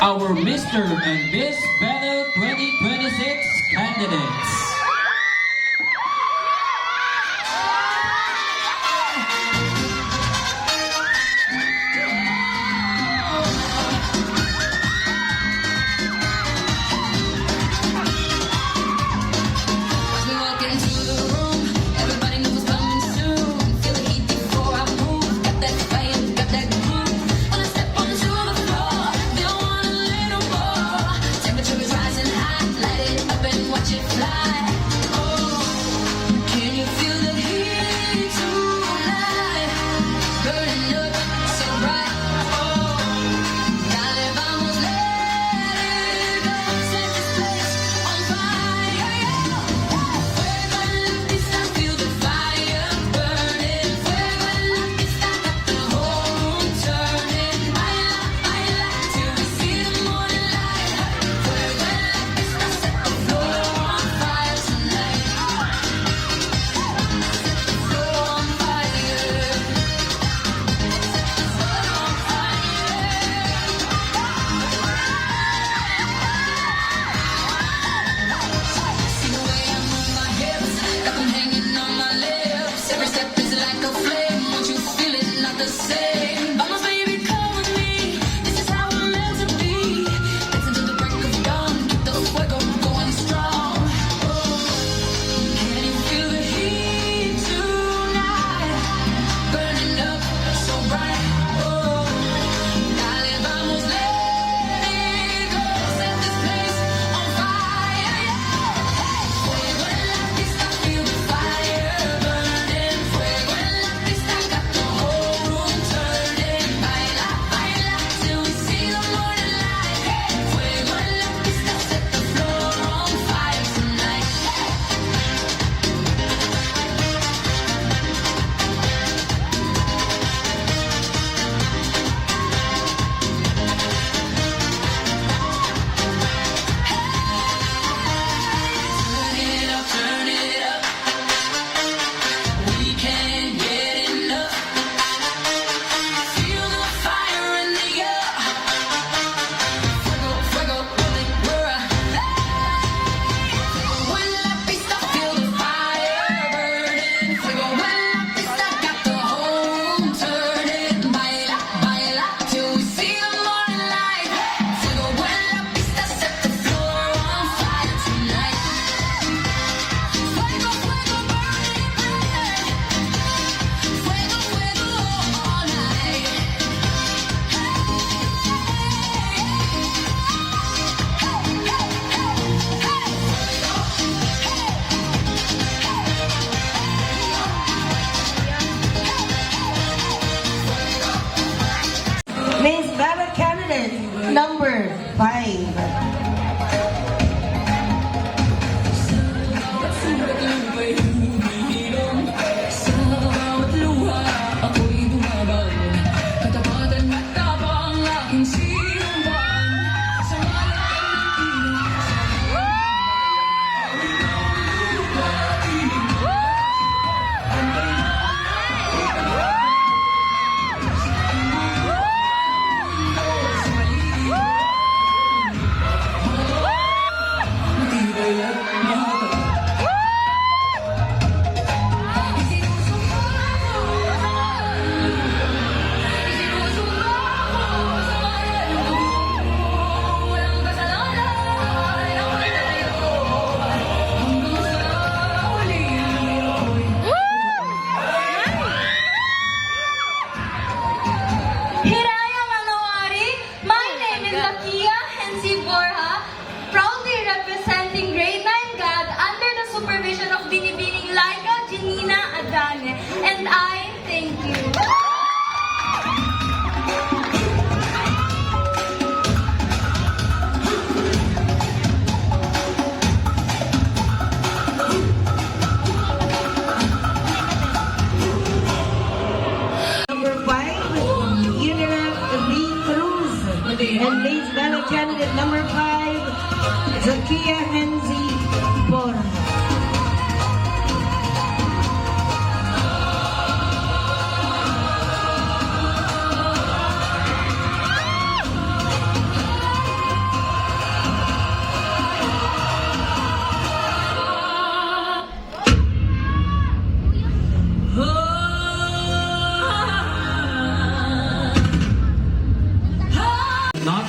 our Mr. and Miss Panel 2026 candidates. Miss Ballot Candidate number 5. Representing grade 9 GAD under the supervision of Binibining Laika Janina Adane. And I thank you. Number 5, Unira B. Cruz. And Miss Ballot Candidate number 5, Zakia Henzi Bora.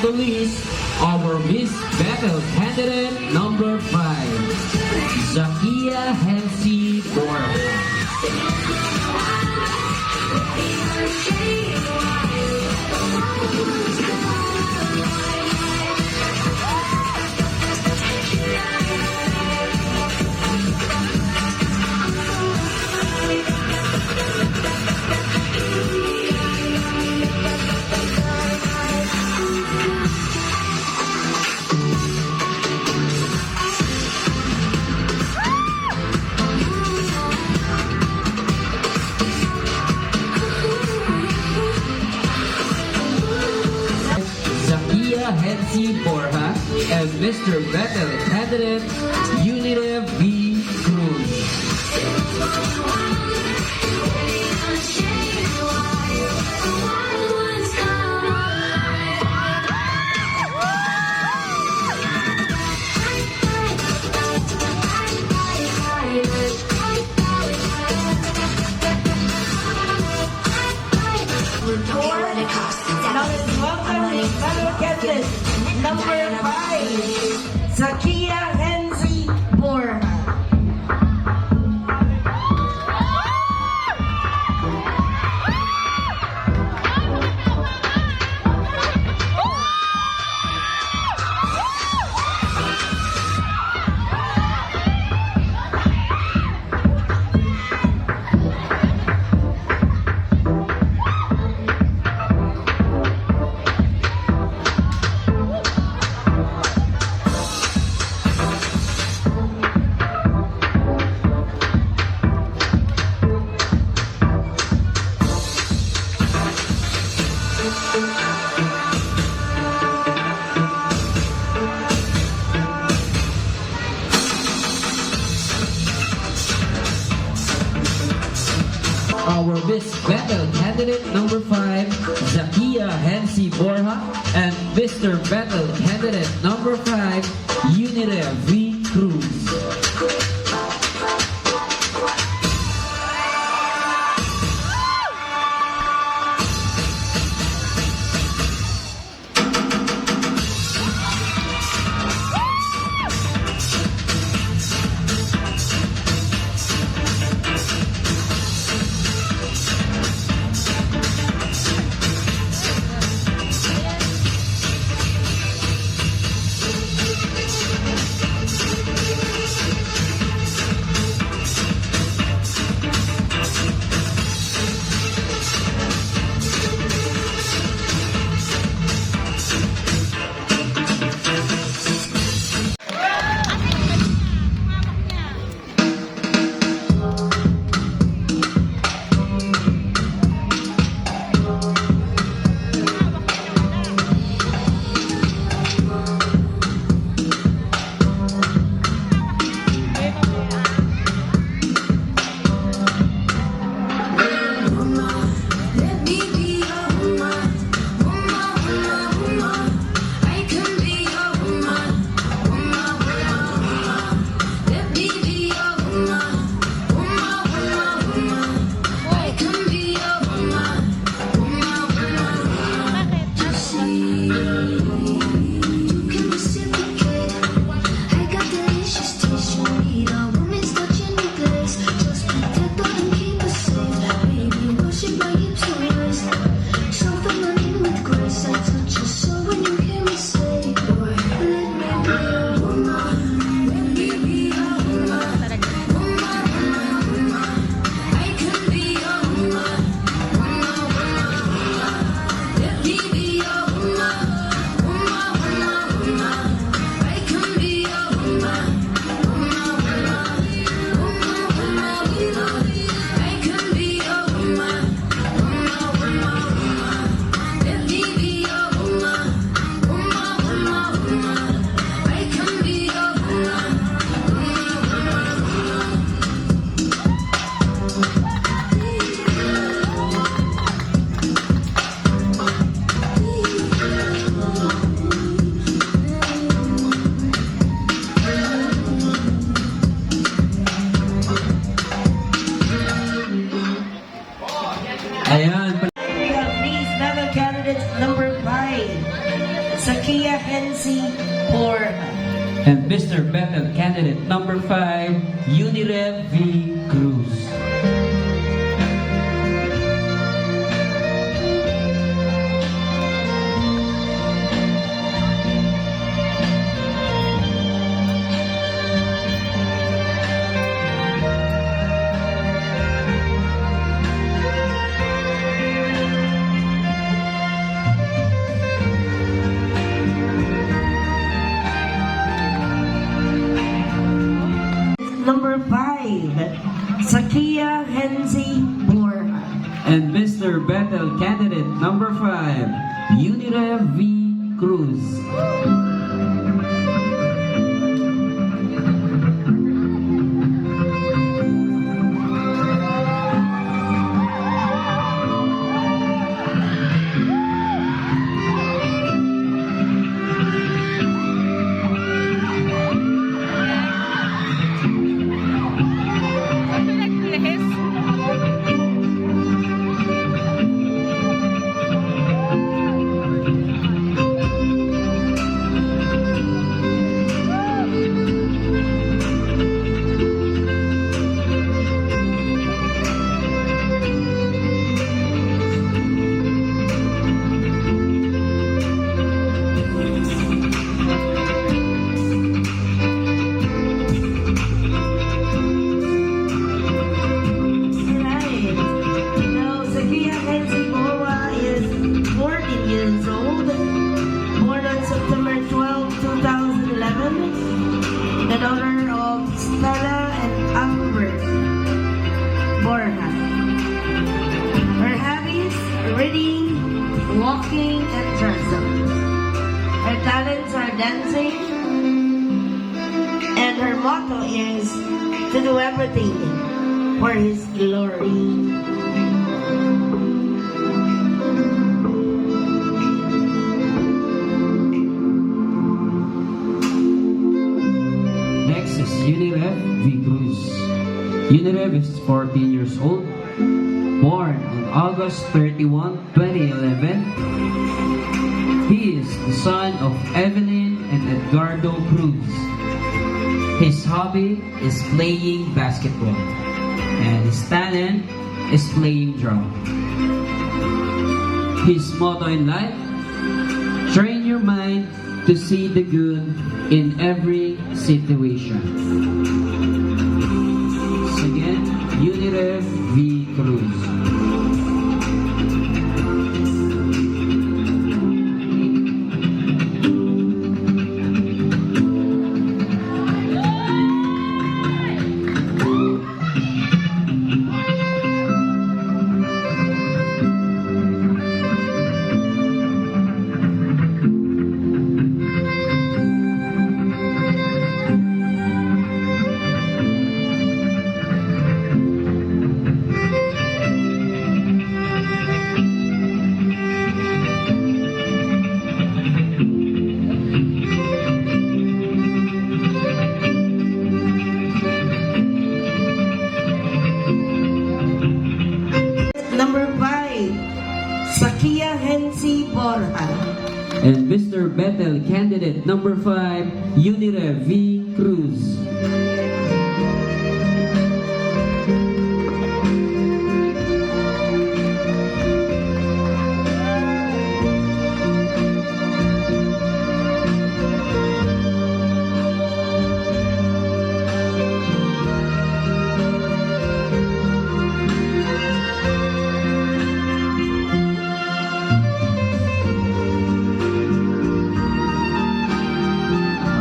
the least, our Miss Battle candidate number 5, Zakia Hensi Borja. Zakia Hensi Borja and Mr. Battle candidate Unity V. Cruz. Now let's welcome Miss Battle candidate number 5, Zakia Hensi Borja. Our Miss Battle candidate number 5, Zakia Hensi Borja, and Mr. Battle candidate number 5, Unity V. Cruz. Ayan. We have Miss Battle candidate number 5, Zakia Hensi Borja. And Mr. Bethel candidate number 5, Unirev V. Cruz. Number 5, Zakia Hensi Borja. And Mr. Bethel candidate number 5, Unirev V. Cruz. Right. Now, Zakia Hensi Borja is 14 years old, born on September 12, 2011, the daughter of Stella and Albert Borja. Her hobbies: reading, walking, and travel. Her talents are dancing, and her motto is to do everything for His glory. Next is Unirev V. Cruz. Unirev is 14 years old, born on August 31, 2011. He is the son of Evelyn and Edgardo Cruz. His hobby is playing basketball, and his talent is playing drum. His motto in life: train your mind to see the good in every situation. So again, Unirev V. Cruz. Number 5, Zakia Hensi Borja. And Mr. Bethel candidate number 5, Unirev V. Cruz.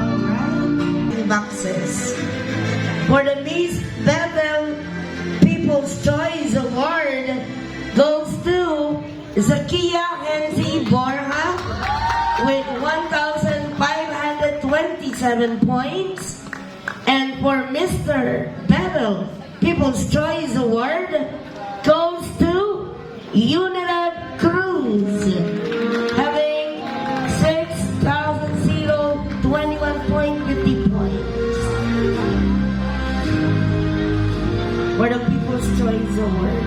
Alright. Boxes. For the Miss Bethel People's Choice Award goes to Zakia Hensi Borja with 1,527 points. And for Mr. Bethel People's Choice Award goes to Unirev Cruz, having 6,021.50 points for the People's Choice Award.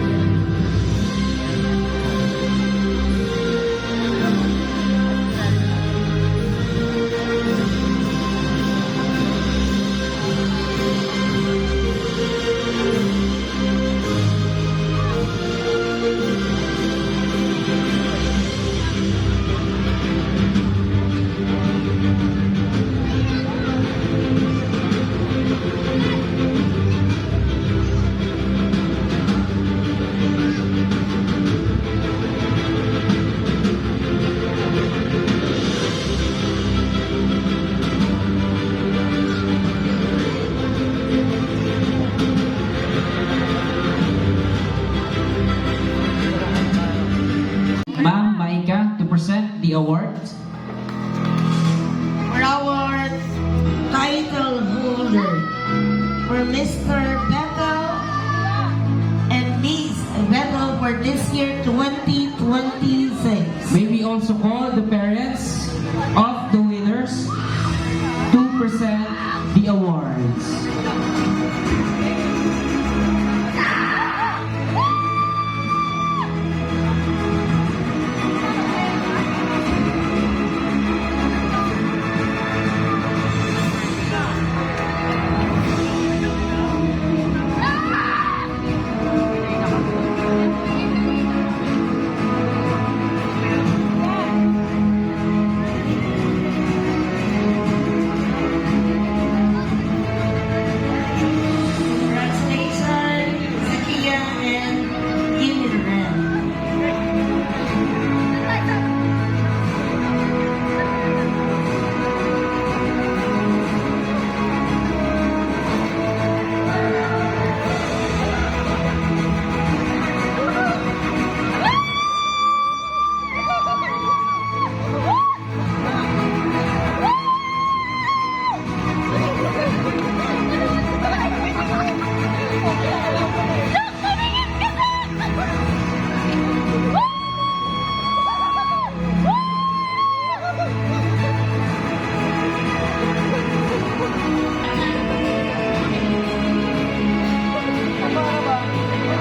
present the awards. For our title holder, for Mr. Bethel and Miss Bethel for this year 2026. May we also call the parents of the winners to present the awards. Congratulations, Zakia and Uniram.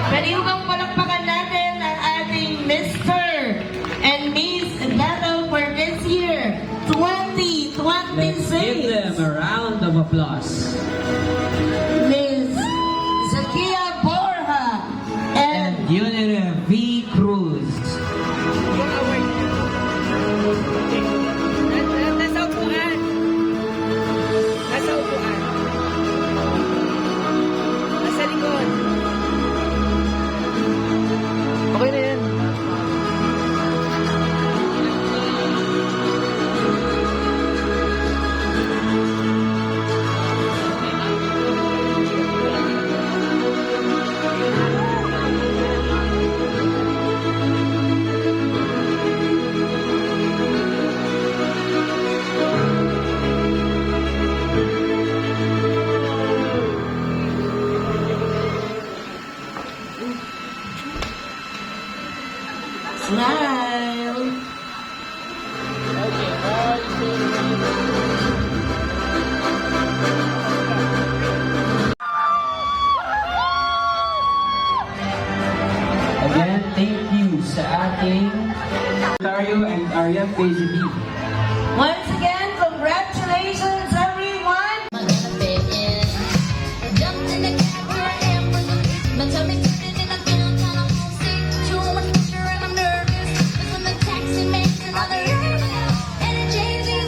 Pwede mo bang palakpakan natin ang ating Mr. and Miss Bethel for this year, 2026? Let's give them a round of applause. Miss Zakia Borja and Unirev V. Cruz. Nasa upuan. Nasa upuan. Nasa likod. Okay na yan. Smile. Again, thank you sa ating Dario and Arya PZB. Once again, congratulations everyone. Jumped in the camera and was my tummy turning and I feel kind of homesick. Too much pressure and I'm nervous. Cause I'm a taxi man and other and it changes.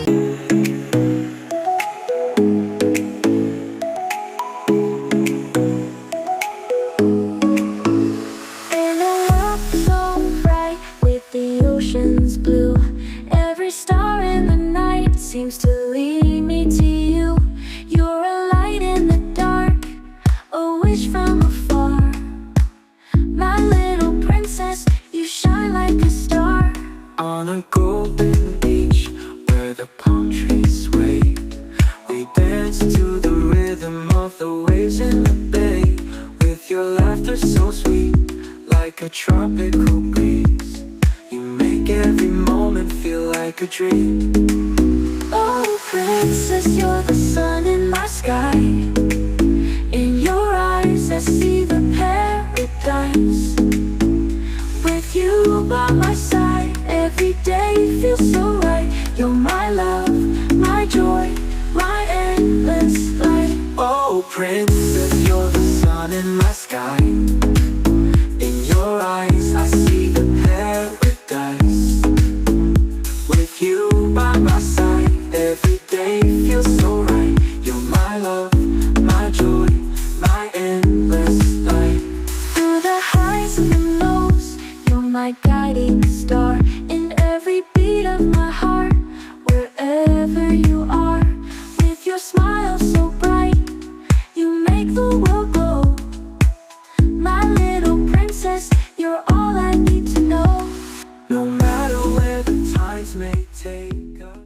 In a world so bright with the oceans blue, every star in the night seems to lead me to you. You're a light in the dark, a wish from afar. My little princess, you shine like a star. On a golden beach where the palm trees sway, we dance to the rhythm of the waves in the bay. With your laughter so sweet, like a tropical breeze, you make every moment feel like a dream. Oh, princess, you're the sun in my sky. In your eyes, I see the paradise. With you by my side, every day feels so right. You're my love, my joy, my endless light. Oh, princess, you're the sun in my sky. In your eyes, I see the paradise. With you by my side, every day feels so right. You're my love, my joy, my endless light. Through the highs and the lows, you're my guiding star. In every beat of my heart, wherever you are. With your smile so bright, you make the world glow. may take us.